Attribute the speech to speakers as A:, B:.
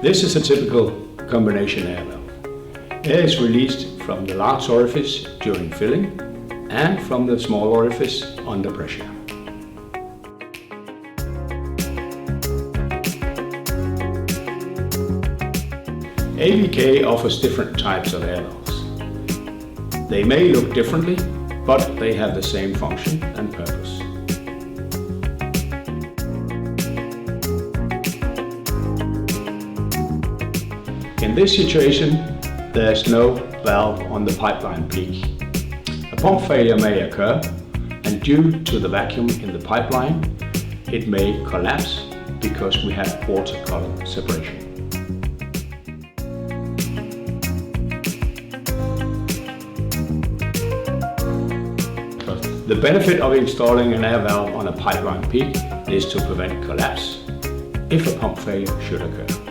A: This is a typical combination air valve. Air is released from the large orifice during filling and from the small orifice under pressure. AVK offers different types of air valves. They may look differently, but they have the same function and purpose. In this situation, there is no valve on the pipeline peak. A pump failure may occur, and due to the vacuum in the pipeline, it may collapse because we have water column separation. The benefit of installing an air valve on a pipeline peak is to prevent collapse if a pump failure should occur.